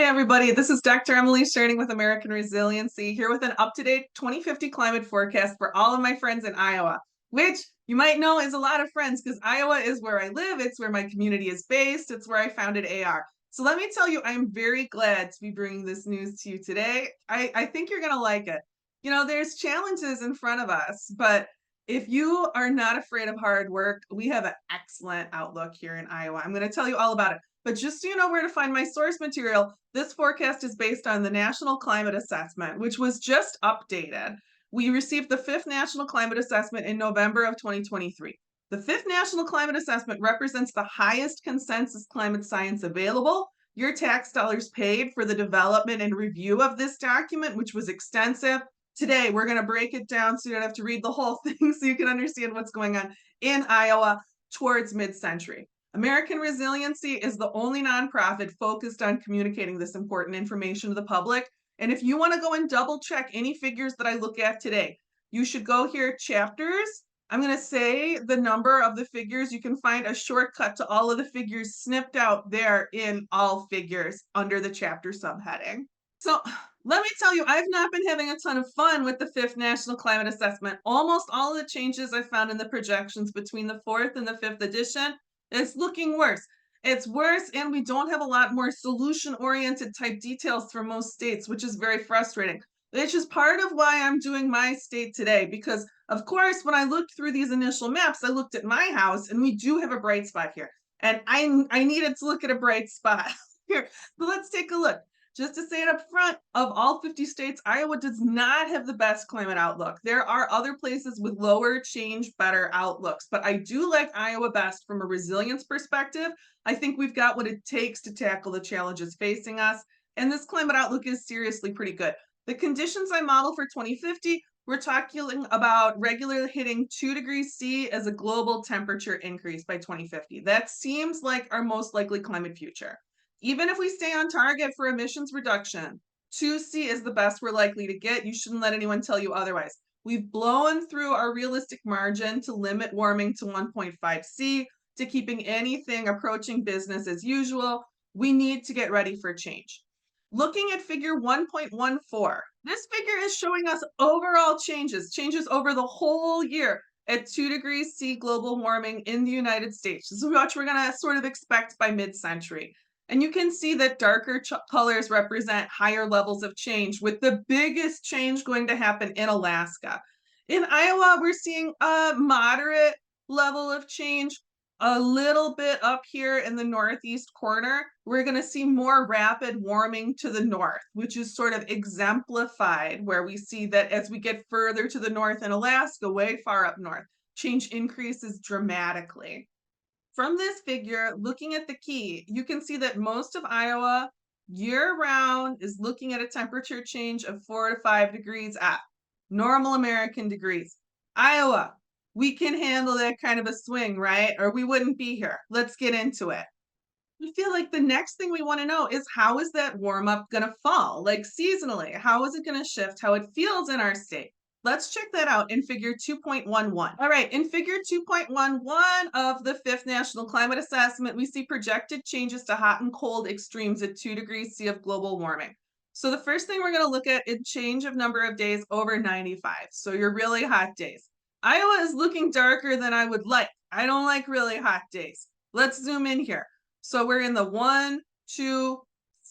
Hey everybody, this is Dr. Emily Sherding with American Resiliency here with an up-to-date 2050 climate forecast for all of my friends in Iowa, which you might know is a lot of friends because Iowa is where I live, it's where my community is based, it's where I founded AR. So let me tell you, I'm very glad to be bringing this news to you today. I think you're going to like it. You know, there's challenges in front of us, but if you are not afraid of hard work, we have an excellent outlook here in Iowa. I'm going to tell you all about it. But just so you know where to find my source material, this forecast is based on the National Climate Assessment, which was just updated. We received the fifth National Climate Assessment in November of 2023. The fifth National Climate Assessment represents the highest consensus climate science available. Your tax dollars paid for the development and review of this document, which was extensive. Today, we're going to break it down so you don't have to read the whole thing so you can understand what's going on in Iowa towards mid-century. American Resiliency is the only nonprofit focused on communicating this important information to the public. And if you want to go and double check any figures that I look at today, you should go here, chapters. I'm going to say the number of the figures. You can find a shortcut to all of the figures snipped out there in all figures under the chapter subheading. So let me tell you, I've not been having a ton of fun with the fifth National Climate Assessment. Almost all of the changes I found in the projections between the fourth and the fifth edition, it's looking worse. It's worse, and we don't have a lot more solution-oriented type details for most states, which is very frustrating. Which is part of why I'm doing my state today, because of course, when I looked through these initial maps, I looked at my house, and we do have a bright spot here. And I needed to look at a bright spot here. So let's take a look. Just to say it up front, of all 50 states, Iowa does not have the best climate outlook. There are other places with lower change, better outlooks, but I do like Iowa best from a resilience perspective. I think we've got what it takes to tackle the challenges facing us, and this climate outlook is seriously pretty good. The conditions I model for 2050, we're talking about regularly hitting 2 degrees C as a global temperature increase by 2050. That seems like our most likely climate future. Even if we stay on target for emissions reduction, 2C is the best we're likely to get. You shouldn't let anyone tell you otherwise. We've blown through our realistic margin to limit warming to 1.5C, to keeping anything approaching business as usual. We need to get ready for change. Looking at figure 1.14, this figure is showing us overall changes over the whole year at 2 degrees C global warming in the United States. This is what we're going to sort of expect by mid-century. And you can see that darker colors represent higher levels of change, with the biggest change going to happen in Alaska. In Iowa, we're seeing a moderate level of change, a little bit up here in the northeast corner. We're going to see more rapid warming to the north, which is sort of exemplified where we see that as we get further to the north in Alaska, way far up north, change increases dramatically. From this figure, looking at the key, you can see that most of Iowa year-round is looking at a temperature change of 4 to 5 degrees up, normal American degrees. Iowa, we can handle that kind of a swing, right? Or we wouldn't be here. Let's get into it. I feel like the next thing we want to know is, how is that warm up going to fall? Like seasonally, how is it going to shift how it feels in our state? Let's check that out in figure 2.11. All right, in figure 2.11 of the fifth National Climate Assessment, we see projected changes to hot and cold extremes at 2 degrees C of global warming. So the first thing we're going to look at is change of number of days over 95. So your really hot days. Iowa is looking darker than I would like. I don't like really hot days. Let's zoom in here. So we're in the 1, 2,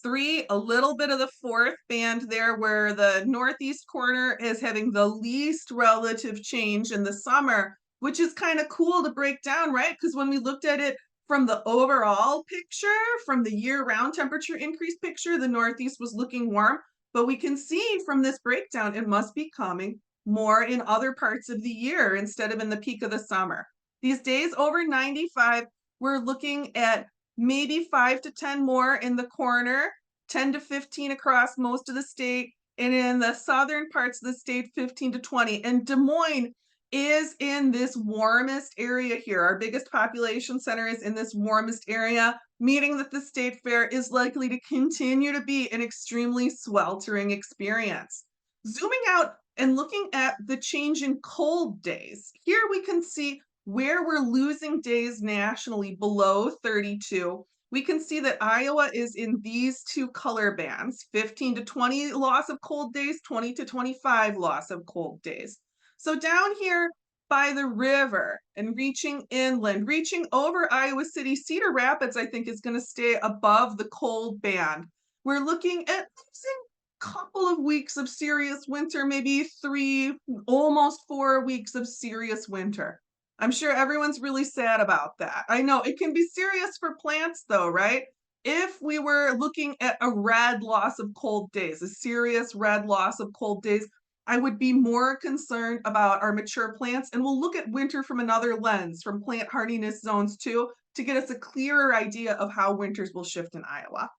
3, a little bit of the fourth band there, where the northeast corner is having the least relative change in the summer, which is kind of cool to break down, right? Because when we looked at it from the overall picture, from the year-round temperature increase picture, the northeast was looking warm. But we can see from this breakdown, it must be coming more in other parts of the year instead of in the peak of the summer. These days over 95, we're looking at maybe 5 to 10 more in the corner, 10 to 15 across most of the state, and in the southern parts of the state, 15 to 20. And Des Moines is in this warmest area here. Our biggest population center is in this warmest area, meaning that the state fair is likely to continue to be an extremely sweltering experience. Zooming out and looking at the change in cold days, here we can see where we're losing days nationally below 32 we can see that Iowa is in these two color bands, 15 to 20 loss of cold days, 20 to 25 loss of cold days. So down here by the river and reaching inland, reaching over Iowa City, Cedar Rapids, I think is going to stay above the cold band. We're looking at losing a couple of weeks of serious winter, maybe 3, almost 4 weeks of serious winter. I'm sure everyone's really sad about that. I know it can be serious for plants though, right? If we were looking at a red loss of cold days, a serious red loss of cold days, I would be more concerned about our mature plants. And we'll look at winter from another lens, from plant hardiness zones too, to get us a clearer idea of how winters will shift in Iowa.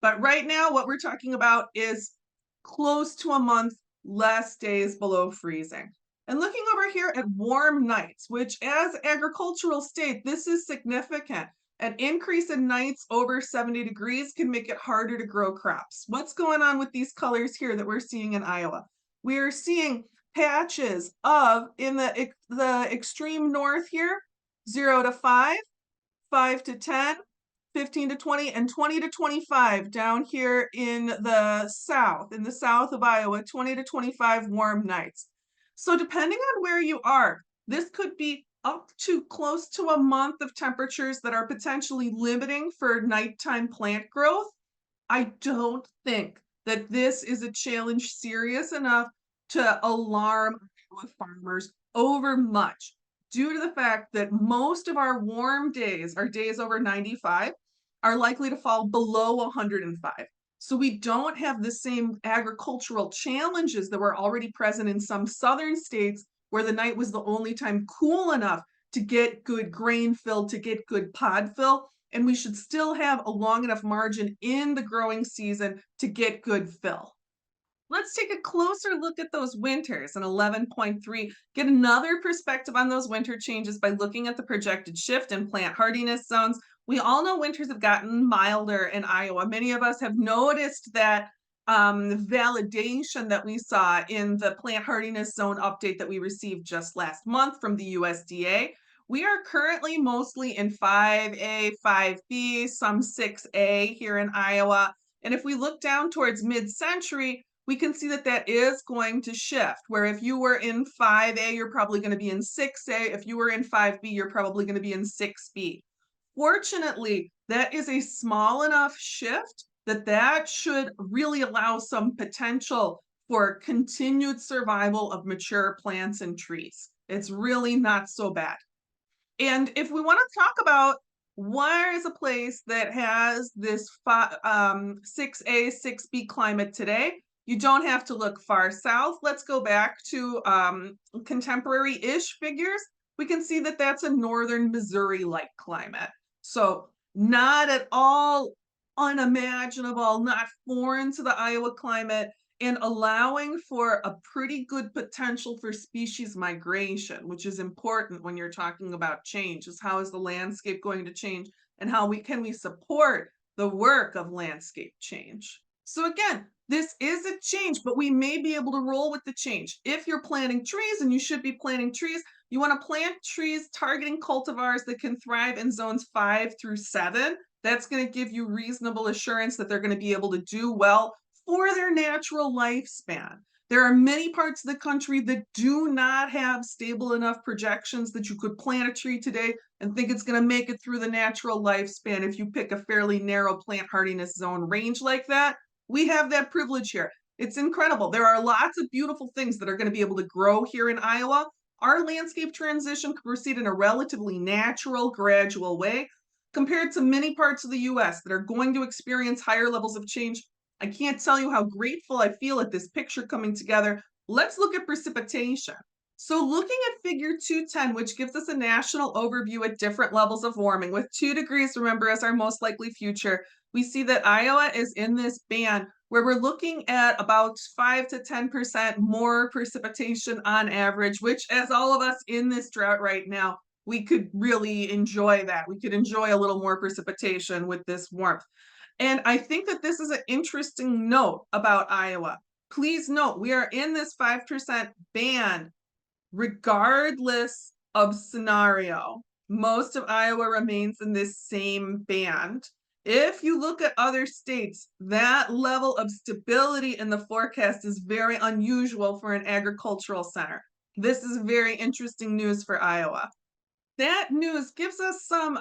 But right now, what we're talking about is close to a month, less days below freezing. And looking over here at warm nights, which as agricultural state, this is significant. An increase in nights over 70 degrees can make it harder to grow crops. What's going on with these colors here that we're seeing in Iowa? We are seeing patches of, in the extreme north here, 0 to 5, 5 to 10, 15 to 20, and 20 to 25 down here in the south of Iowa, 20 to 25 warm nights. So depending on where you are, this could be up to close to a month of temperatures that are potentially limiting for nighttime plant growth. I don't think that this is a challenge serious enough to alarm Iowa farmers over much, due to the fact that most of our warm days, our days over 95, are likely to fall below 105. So we don't have the same agricultural challenges that were already present in some southern states where the night was the only time cool enough to get good grain fill, to get good pod fill. And we should still have a long enough margin in the growing season to get good fill. Let's take a closer look at those winters in 11.3, get another perspective on those winter changes by looking at the projected shift in plant hardiness zones. We all know winters have gotten milder in Iowa. Many of us have noticed that validation that we saw in the plant hardiness zone update that we received just last month from the USDA. We are currently mostly in 5A, 5B, some 6A here in Iowa. And if we look down towards mid-century, we can see that that is going to shift, where if you were in 5A, you're probably going to be in 6A. If you were in 5B, you're probably going to be in 6B. Fortunately, that is a small enough shift that that should really allow some potential for continued survival of mature plants and trees. It's really not so bad. And if we want to talk about where is a place that has this 6A, 6B climate today, you don't have to look far south. Let's go back to contemporary-ish figures. We can see that that's a northern Missouri-like climate. So not at all unimaginable, not foreign to the Iowa climate, and allowing for a pretty good potential for species migration, which is important when you're talking about change, is how is the landscape going to change and how can we support the work of landscape change. So again, this is a change, but we may be able to roll with the change. If you're planting trees, and you should be planting trees, you want to plant trees targeting cultivars that can thrive in zones 5 through 7. That's going to give you reasonable assurance that they're going to be able to do well for their natural lifespan. There are many parts of the country that do not have stable enough projections that you could plant a tree today and think it's going to make it through the natural lifespan if you pick a fairly narrow plant hardiness zone range like that. We have that privilege here. It's incredible. There are lots of beautiful things that are going to be able to grow here in Iowa. Our landscape transition could proceed in a relatively natural, gradual way compared to many parts of the US that are going to experience higher levels of change. I can't tell you how grateful I feel at this picture coming together. Let's look at precipitation. So looking at figure 210, which gives us a national overview at different levels of warming, with 2 degrees, remember, as our most likely future, we see that Iowa is in this band where we're looking at about 5 to 10% more precipitation on average, which, as all of us in this drought right now, we could really enjoy that. We could enjoy a little more precipitation with this warmth. And I think that this is an interesting note about Iowa. Please note, we are in this 5% band regardless of scenario. Most of Iowa remains in this same band. If you look at other states, that level of stability in the forecast is very unusual for an agricultural center. This is very interesting news for Iowa. That news gives us some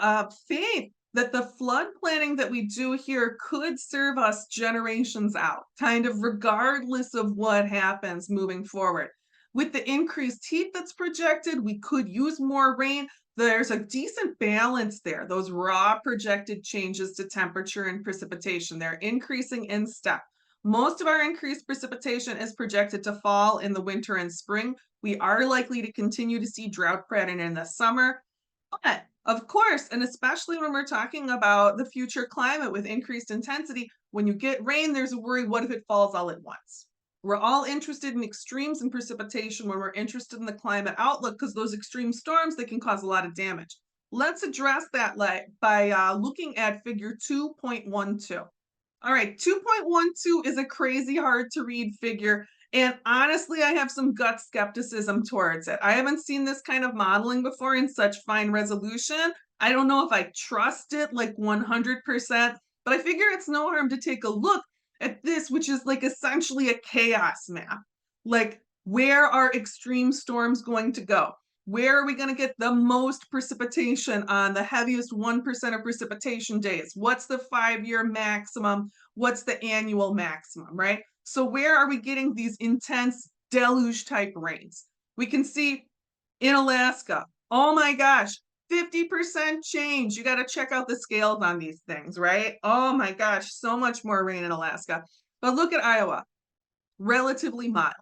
faith that the flood planning that we do here could serve us generations out, kind of regardless of what happens moving forward. With the increased heat that's projected, we could use more rain. There's a decent balance there. Those raw projected changes to temperature and precipitation, they're increasing in step. Most of our increased precipitation is projected to fall in the winter and spring. We are likely to continue to see drought pattern in the summer. But of course, and especially when we're talking about the future climate with increased intensity, when you get rain, there's a worry, what if it falls all at once? We're all interested in extremes in precipitation when we're interested in the climate outlook because those extreme storms, they can cause a lot of damage. Let's address that by looking at figure 2.12. All right, 2.12 is a crazy hard to read figure. And honestly, I have some gut skepticism towards it. I haven't seen this kind of modeling before in such fine resolution. I don't know if I trust it like 100%, but I figure it's no harm to take a look at this, which is like essentially a chaos map. Like, where are extreme storms going to go? Where are we going to get the most precipitation on the heaviest 1% of precipitation days? What's the 5 year maximum? What's the annual maximum, right? So, where are we getting these intense deluge type rains? We can see in Alaska, oh my gosh, 50% change. You got to check out the scales on these things, right? Oh my gosh, so much more rain in Alaska. But look at Iowa, relatively mild,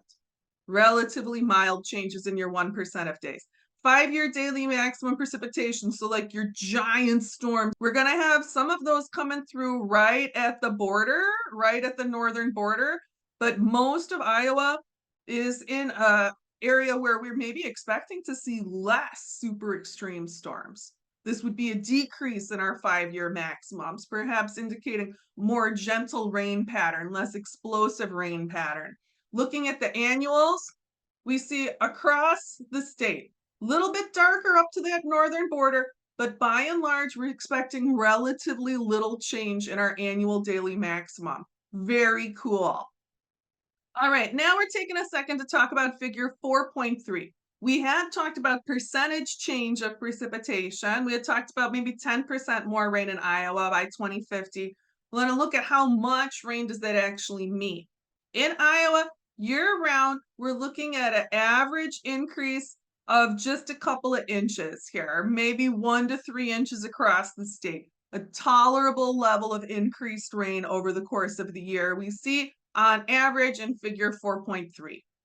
relatively mild changes in your 1% of days. 5 year daily maximum precipitation. So, like your giant storms, we're going to have some of those coming through right at the border, right at the northern border. But most of Iowa is in a area where we're maybe expecting to see less super extreme storms. This would be a decrease in our 5 year maximums, perhaps indicating more gentle rain pattern, less explosive rain pattern. Looking at the annuals, we see across the state, a little bit darker up to that northern border, but by and large, we're expecting relatively little change in our annual daily maximum. Very cool. All right, now we're taking a second to talk about figure 4.3. We had talked about percentage change of precipitation. We had talked about maybe 10% more rain in Iowa by 2050. We're going to look at how much rain does that actually mean. In Iowa, year round, we're looking at an average increase of just a couple of inches here, maybe 1 to 3 inches across the state. A tolerable level of increased rain over the course of the year. We see on average in figure 4.3.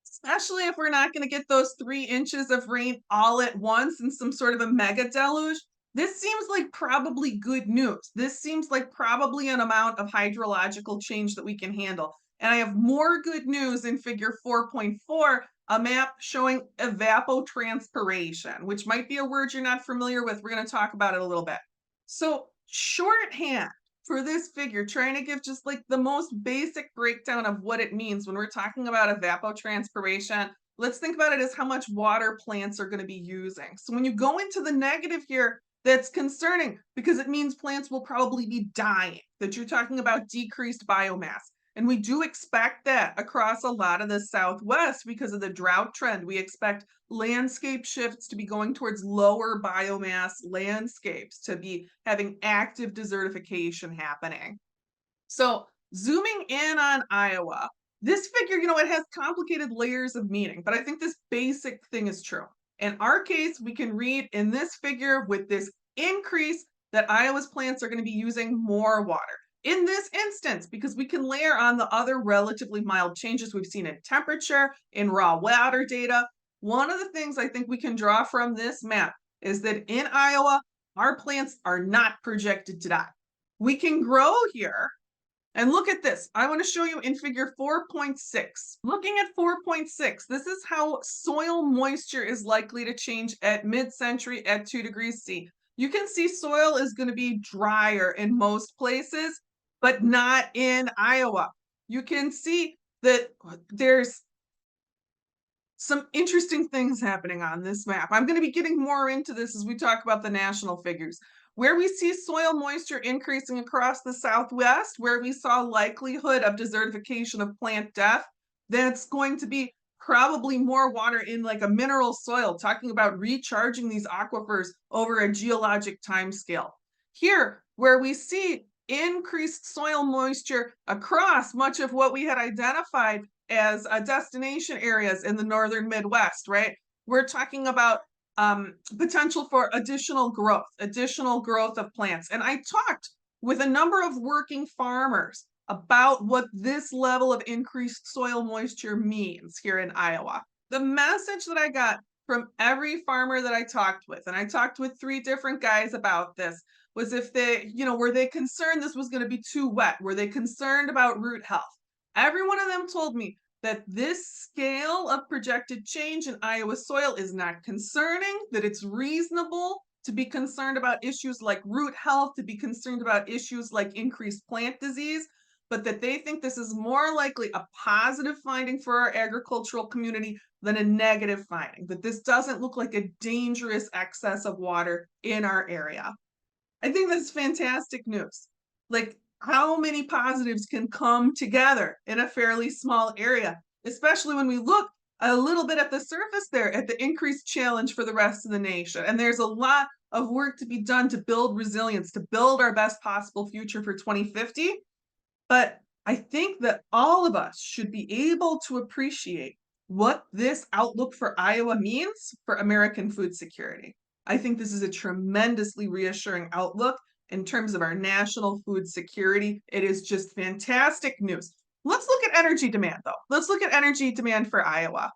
Especially if we're not going to get those 3 inches of rain all at once in some sort of a mega deluge. This seems like probably good news. This seems like probably an amount of hydrological change that we can handle. And I have more good news in figure 4.4, a map showing evapotranspiration, which might be a word you're not familiar with. We're going to talk about it a little bit. So, shorthand for this figure, trying to give just like the most basic breakdown of what it means when we're talking about evapotranspiration. Let's think about it as how much water plants are going to be using. So when you go into the negative here, that's concerning because it means plants will probably be dying, that you're talking about decreased biomass. And we do expect that across a lot of the Southwest because of the drought trend. We expect landscape shifts to be going towards lower biomass landscapes, to be having active desertification happening. So, zooming in on Iowa, this figure, it has complicated layers of meaning, but I think this basic thing is true. In our case, we can read in this figure with this increase that Iowa's plants are going to be using more water. In this instance, because we can layer on the other relatively mild changes we've seen in temperature, in raw water data. One of the things I think we can draw from this map is that in Iowa, our plants are not projected to die. We can grow here. And look at this. I want to show you in figure 4.6. Looking at 4.6, this is how soil moisture is likely to change at mid-century at 2 degrees C. You can see soil is going to be drier in most places, but not in Iowa. You can see that there's some interesting things happening on this map. I'm going to be getting more into this as we talk about the national figures. Where we see soil moisture increasing across the Southwest, where we saw likelihood of desertification of plant death, that's going to be probably more water in like a mineral soil, talking about recharging these aquifers over a geologic time scale. Here, where we see increased soil moisture across much of what we had identified as destination areas in the northern Midwest, right? We're talking about potential for additional growth of plants. And I talked with a number of working farmers about what this level of increased soil moisture means here in Iowa. The message that I got from every farmer that I talked with, and I talked with 3 different guys about this, was if they, were they concerned this was going to be too wet? Were they concerned about root health? Every one of them told me that this scale of projected change in Iowa soil is not concerning, that it's reasonable to be concerned about issues like root health, to be concerned about issues like increased plant disease, but that they think this is more likely a positive finding for our agricultural community than a negative finding, that this doesn't look like a dangerous excess of water in our area. I think that's fantastic news. Like, how many positives can come together in a fairly small area, especially when we look a little bit at the surface there at the increased challenge for the rest of the nation. And there's a lot of work to be done to build resilience, to build our best possible future for 2050. But I think that all of us should be able to appreciate what this outlook for Iowa means for American food security. I think this is a tremendously reassuring outlook in terms of our national food security. It is just fantastic news. Let's look at energy demand, though. Let's look at energy demand for Iowa.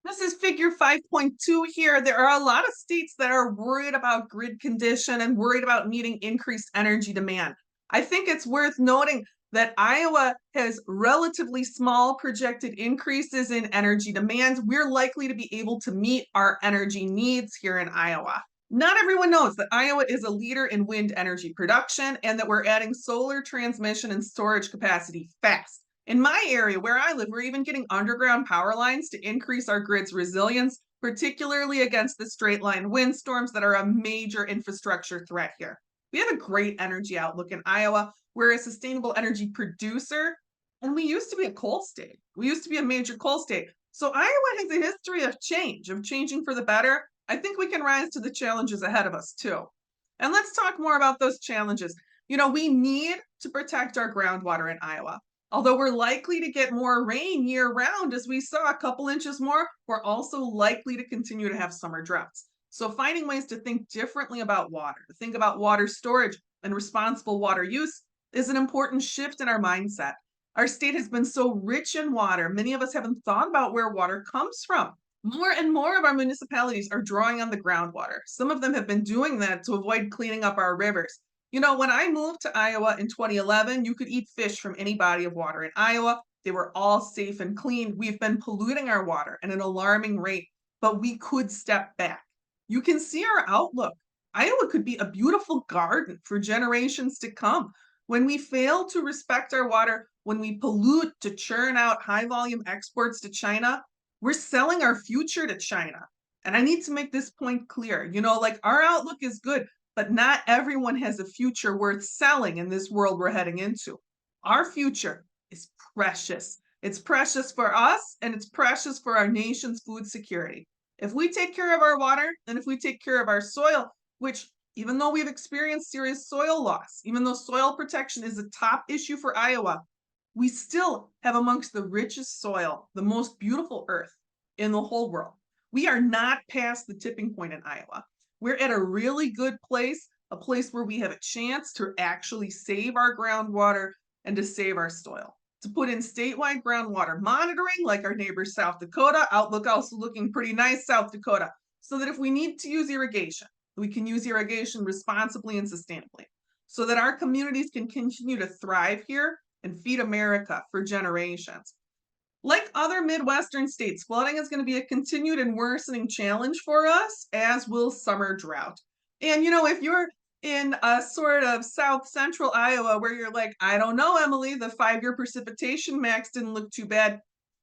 This is figure 5.2 here. There are a lot of states that are worried about grid condition and worried about meeting increased energy demand. I think it's worth noting that Iowa has relatively small projected increases in energy demand. We're likely to be able to meet our energy needs here in Iowa. Not everyone knows that Iowa is a leader in wind energy production and that we're adding solar transmission and storage capacity fast. In my area where I live, we're even getting underground power lines to increase our grid's resilience, particularly against the straight line windstorms that are a major infrastructure threat here. We have a great energy outlook in Iowa. We're a sustainable energy producer, and we used to be a coal state. We used to be a major coal state. So Iowa has a history of change, of changing for the better. I think we can rise to the challenges ahead of us too. And let's talk more about those challenges. We need to protect our groundwater in Iowa. Although we're likely to get more rain year round, as we saw a couple inches more, we're also likely to continue to have summer droughts. So finding ways to think differently about water, to think about water storage and responsible water use is an important shift in our mindset. Our state has been so rich in water, many of us haven't thought about where water comes from. More and more of our municipalities are drawing on the groundwater. Some of them have been doing that to avoid cleaning up our rivers. When I moved to Iowa in 2011, you could eat fish from any body of water in Iowa. They were all safe and clean. We've been polluting our water at an alarming rate, but we could step back. You can see our outlook. Iowa could be a beautiful garden for generations to come. When we fail to respect our water, when we pollute to churn out high volume exports to China, we're selling our future to China. And I need to make this point clear. Like our outlook is good, but not everyone has a future worth selling in this world we're heading into. Our future is precious. It's precious for us and it's precious for our nation's food security. If we take care of our water and if we take care of our soil, which even though we've experienced serious soil loss, even though soil protection is a top issue for Iowa, we still have amongst the richest soil, the most beautiful earth in the whole world. We are not past the tipping point in Iowa. We're at a really good place, a place where we have a chance to actually save our groundwater and to save our soil. To put in statewide groundwater monitoring, like our neighbor South Dakota, outlook also looking pretty nice, South Dakota, so that if we need to use irrigation, we can use irrigation responsibly and sustainably, so that our communities can continue to thrive here and feed America for generations. Like other Midwestern states, flooding is going to be a continued and worsening challenge for us, as will summer drought. And if you're in a sort of south central Iowa where you're like, I don't know, Emily, the 5-year precipitation max didn't look too bad,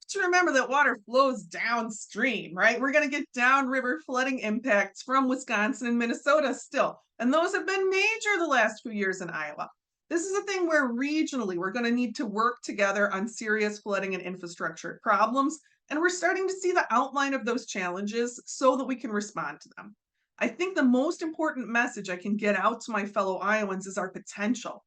to remember that water flows downstream, right? We're going to get downriver flooding impacts from Wisconsin and Minnesota still. And those have been major the last few years in Iowa. This is a thing where regionally we're going to need to work together on serious flooding and infrastructure problems. And we're starting to see the outline of those challenges so that we can respond to them. I think the most important message I can get out to my fellow Iowans is our potential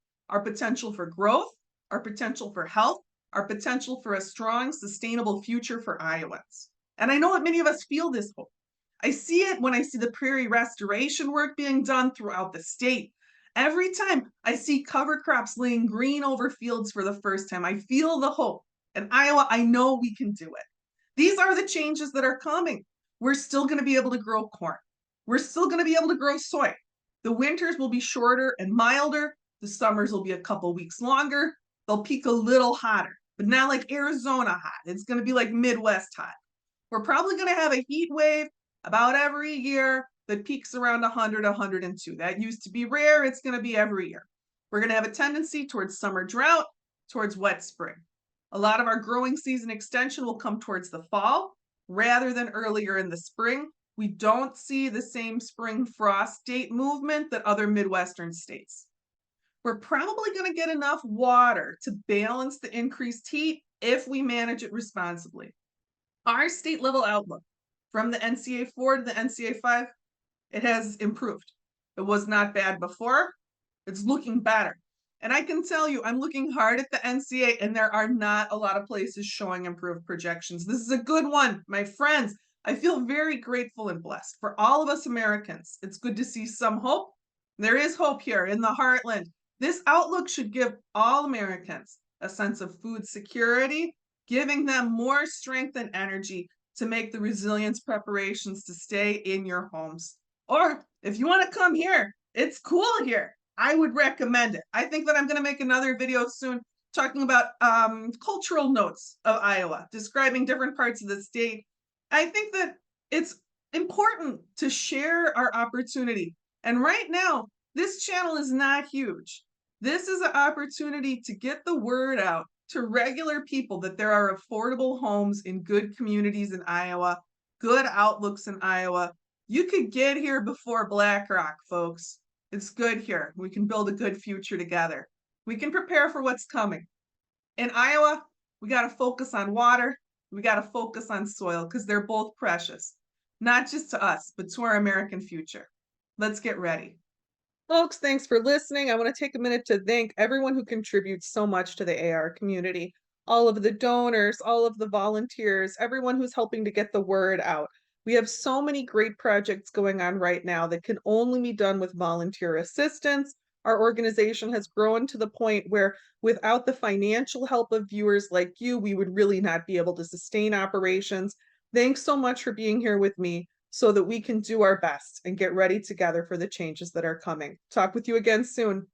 for growth, our potential for health, our potential for a strong, sustainable future for Iowans. And I know that many of us feel this hope. I see it when I see the prairie restoration work being done throughout the state. Every time I see cover crops laying green over fields for the first time, I feel the hope. In Iowa, I know we can do it. These are the changes that are coming. We're still going to be able to grow corn. We're still going to be able to grow soy. The winters will be shorter and milder. The summers will be a couple weeks longer. They'll peak a little hotter, but not like Arizona hot. It's going to be like Midwest hot. We're probably going to have a heat wave about every year that peaks around 100, 102. That used to be rare. It's going to be every year. We're going to have a tendency towards summer drought, towards wet spring. A lot of our growing season extension will come towards the fall rather than earlier in the spring. We don't see the same spring frost date movement that other Midwestern states. We're probably going to get enough water to balance the increased heat if we manage it responsibly. Our state level outlook from the NCA 4 to the NCA 5, it has improved. It was not bad before. It's looking better. And I can tell you, I'm looking hard at the NCA, and there are not a lot of places showing improved projections. This is a good one, my friends. I feel very grateful and blessed for all of us Americans. It's good to see some hope. There is hope here in the heartland. This outlook should give all Americans a sense of food security, giving them more strength and energy to make the resilience preparations to stay in your homes. Or if you want to come here, it's cool here. I would recommend it. I think that I'm going to make another video soon talking about cultural notes of Iowa, describing different parts of the state. I think that it's important to share our opportunity. And right now, this channel is not huge. This is an opportunity to get the word out to regular people that there are affordable homes in good communities in Iowa, good outlooks in Iowa. You could get here before BlackRock, folks. It's good here. We can build a good future together. We can prepare for what's coming. In Iowa, we got to focus on water. We got to focus on soil because they're both precious, not just to us, but to our American future. Let's get ready. Folks, thanks for listening. I want to take a minute to thank everyone who contributes so much to the AR community. All of the donors, all of the volunteers, everyone who's helping to get the word out. We have so many great projects going on right now that can only be done with volunteer assistance. Our organization has grown to the point where without the financial help of viewers like you, we would really not be able to sustain operations. Thanks so much for being here with me so that we can do our best and get ready together for the changes that are coming. Talk with you again soon.